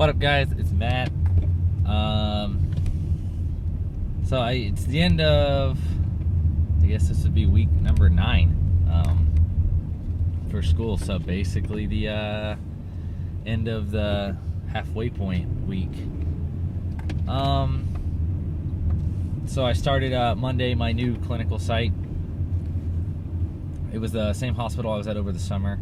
What up, guys? It's Matt. It's the end of, I guess this would be week number 9 for school. So basically the end of the halfway point week. So I started Monday my new clinical site. It was the same hospital I was at over the summer.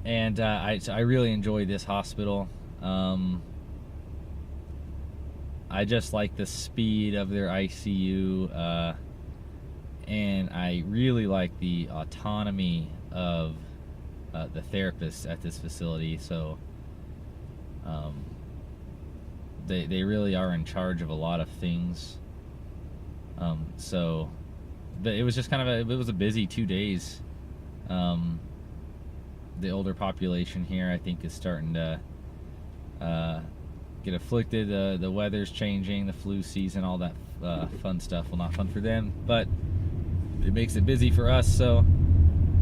And I really enjoy this hospital. I just like the speed of their ICU, and I really like the autonomy of the therapists at this facility. So they really are in charge of a lot of things. But it was just it was a busy 2 days. The older population here, I think, is starting to get afflicted. The weather's changing, the flu season, all that fun stuff. Well, not fun for them, but it makes it busy for us. So,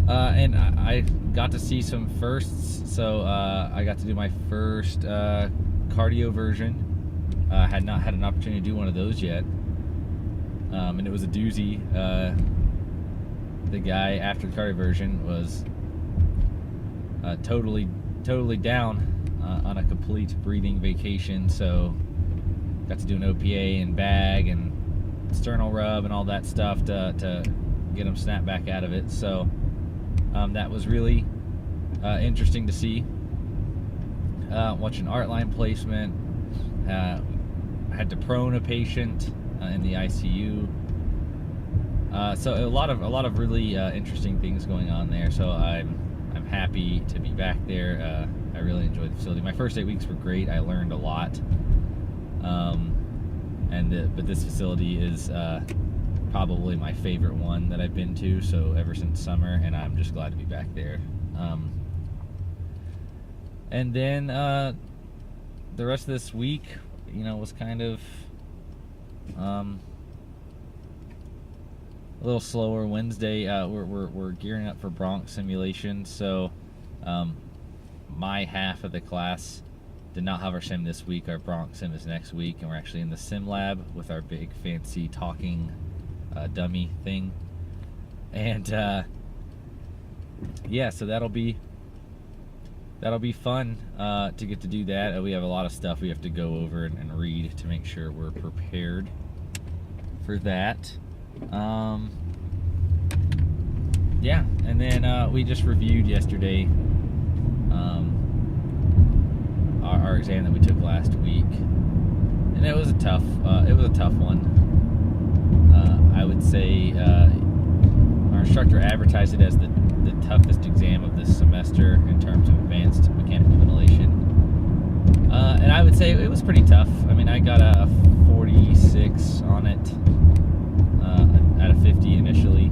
and I got to see some firsts. So I got to do my first cardio version. I had not had an opportunity to do one of those yet, and it was a doozy. The guy after the cardio version was totally down on a complete breathing vacation. So got to do an OPA and bag and sternal rub and all that stuff to get him snapped back out of it. So that was really interesting to see. Watching art line placement. Had to prone a patient in the ICU. So a lot of really interesting things going on there. So I'm happy to be back there. I really enjoyed the facility. My first 8 weeks were great. I learned a lot. But this facility is probably my favorite one that I've been to. So ever since summer, and I'm just glad to be back there. And then the rest of this week, was kind of a little slower. Wednesday, we're gearing up for bronch simulation. So my half of the class did not have our sim this week. Our bronch sim is next week, and we're actually in the sim lab with our big fancy talking dummy thing. And so that'll be fun to get to do that. We have a lot of stuff we have to go over and read to make sure we're prepared for that. And then we just reviewed yesterday our exam that we took last week, and it was a tough one. I would say our instructor advertised it as the toughest exam of this semester in terms of advanced mechanical ventilation, and I would say it was pretty tough. I mean, I got a 46 on it out of 50 initially,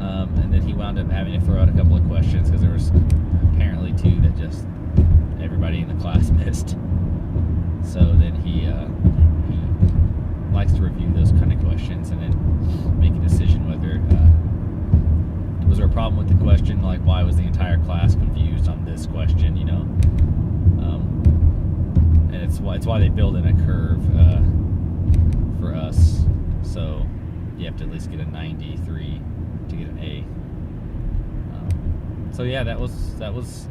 and then he wound up having to throw out a couple of questions because there was apparently 2 that just everybody in the class missed. So then he likes to review those kind of questions and then make a decision whether was there a problem with the question, like why was the entire class confused on this question, and it's why they build in a curve for us. So you have to at least get a 93 to get an A. That was it was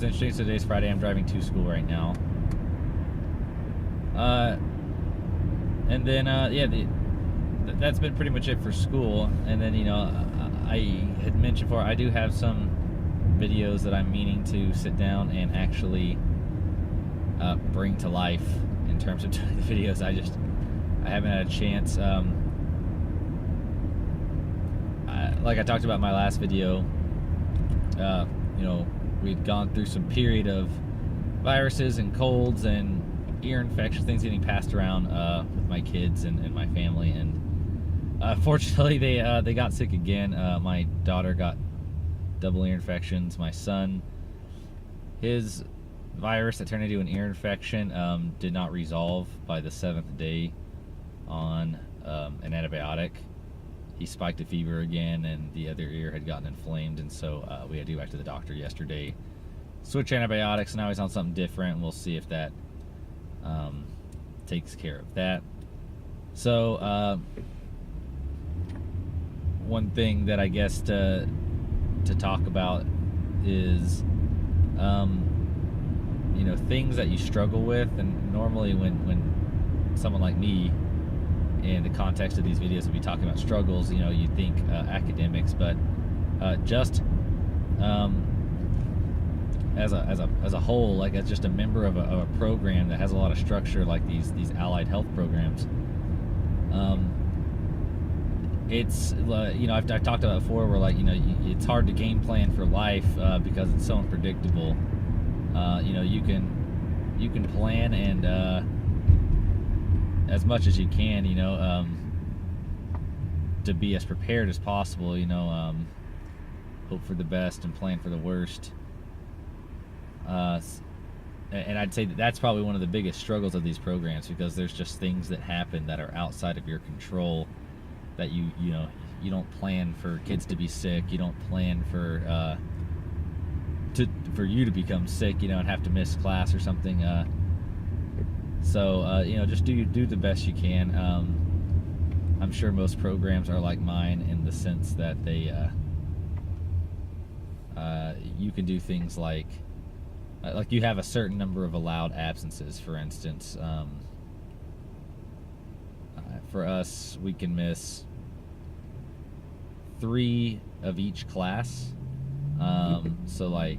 interesting. So today's Friday. I'm driving to school right now. And then that's been pretty much it for school. And then I had mentioned before, I do have some videos that I'm meaning to sit down and actually bring to life in terms of doing the videos. I haven't had a chance. Like I talked about in my last video, we'd gone through some period of viruses and colds and ear infections, things getting passed around with my kids and my family, and fortunately they got sick again. My daughter got double ear infections. My son, his virus that turned into an ear infection did not resolve by the 7th day on an antibiotic. he spiked a fever again, and the other ear had gotten inflamed, and so we had to go back to the doctor yesterday. Switch antibiotics. Now he's on something different, and we'll see if that takes care of that. So one thing that I guess to talk about is things that you struggle with. And normally when someone like me, in the context of these videos, will be talking about struggles, you think academics, but just as a whole, like as just a member of a program that has a lot of structure, like these allied health programs. It's I've talked about it before, where it's hard to game plan for life because it's so unpredictable. You can plan and as much as you can, to be as prepared as possible. Hope for the best and plan for the worst. And I'd say that's probably one of the biggest struggles of these programs, because there's just things that happen that are outside of your control, that you don't plan for kids to be sick. You don't plan for you to become sick, and have to miss class or something. So just do the best you can. I'm sure most programs are like mine in the sense that they you can do things like you have a certain number of allowed absences, for instance. For us, we can miss 3 of each class. So I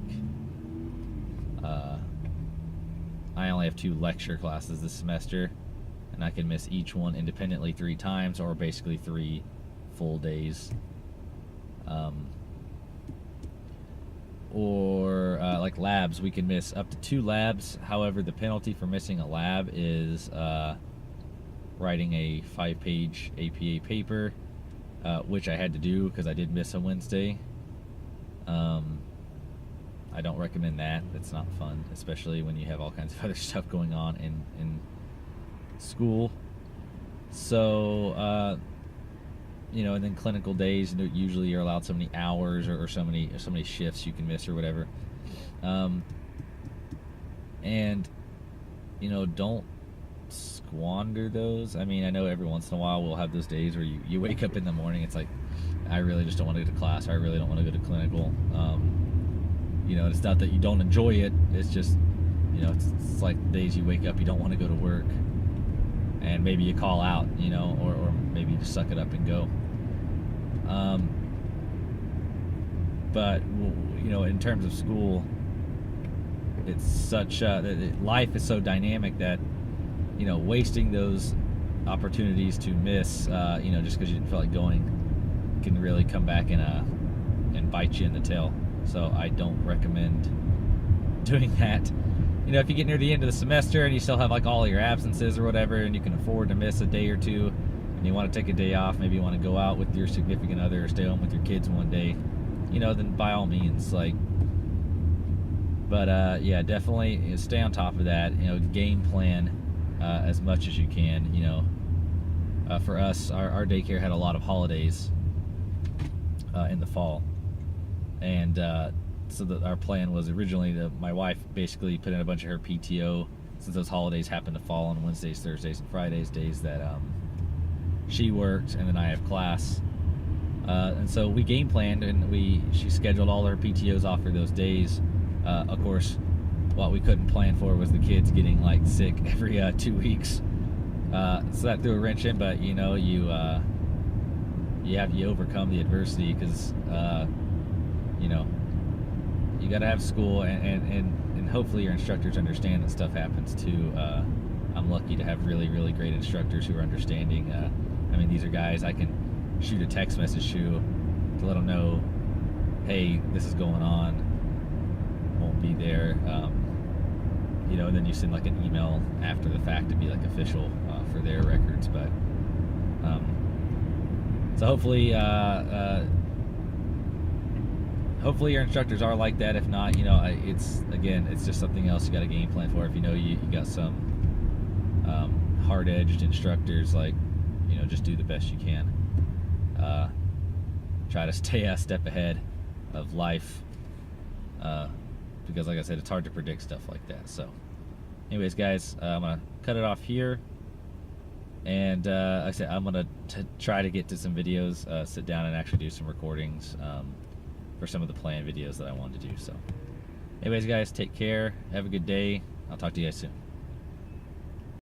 only have 2 lecture classes this semester, and I can miss each one independently 3 times, or basically 3 full days. Or like labs, we can miss up to 2 labs. However, the penalty for missing a lab is writing a 5-page APA paper, which I had to do because I did miss a Wednesday. I don't recommend that. That's not fun, especially when you have all kinds of other stuff going on in school. So, and then clinical days, usually you're allowed so many hours or so many shifts you can miss or whatever. And don't squander those. I mean, I know every once in a while we'll have those days where you wake up in the morning, it's like, I really just don't want to go to class, or I really don't want to go to clinical. It's not that you don't enjoy it, it's just, it's like the days you wake up, you don't want to go to work, and maybe you call out, or maybe you just suck it up and go. But in terms of school, it's such life is so dynamic that wasting those opportunities to miss, just because you didn't feel like going, can really come back and bite you in the tail. So I don't recommend doing that. If you get near the end of the semester and you still have like all your absences or whatever, and you can afford to miss a day or two, and you want to take a day off, maybe you want to go out with your significant other or stay home with your kids one day, then by all means, but yeah, definitely stay on top of that. Game plan as much as you can. For us, our daycare had a lot of holidays in the fall, and so our plan was originally my wife basically put in a bunch of her PTO, since those holidays happen to fall on Wednesdays, Thursdays, and Fridays, days that she worked, and then I have class. And so we game planned, and she scheduled all her PTOs off for those days. Of course, what we couldn't plan for was the kids getting sick every 2 weeks. So that threw a wrench in, but you overcome the adversity, because you got to have school, and hopefully your instructors understand that stuff happens too. I'm lucky to have really, really great instructors who are understanding. These are guys I can shoot a text message to let them know, hey, this is going on, won't be there. And then you send an email after the fact to be official for their records. But so hopefully your instructors are like that. If not, it's just something else you got a game plan for. If you got some hard-edged instructors, just do the best you can. try to stay a step ahead of life, because like I said, it's hard to predict stuff like that. So anyways, guys, I'm gonna cut it off here, and like I said, I'm gonna try to get to some videos, sit down and actually do some recordings for some of the planned videos that I wanted to do. So anyways, guys, take care, have a good day. I'll talk to you guys soon.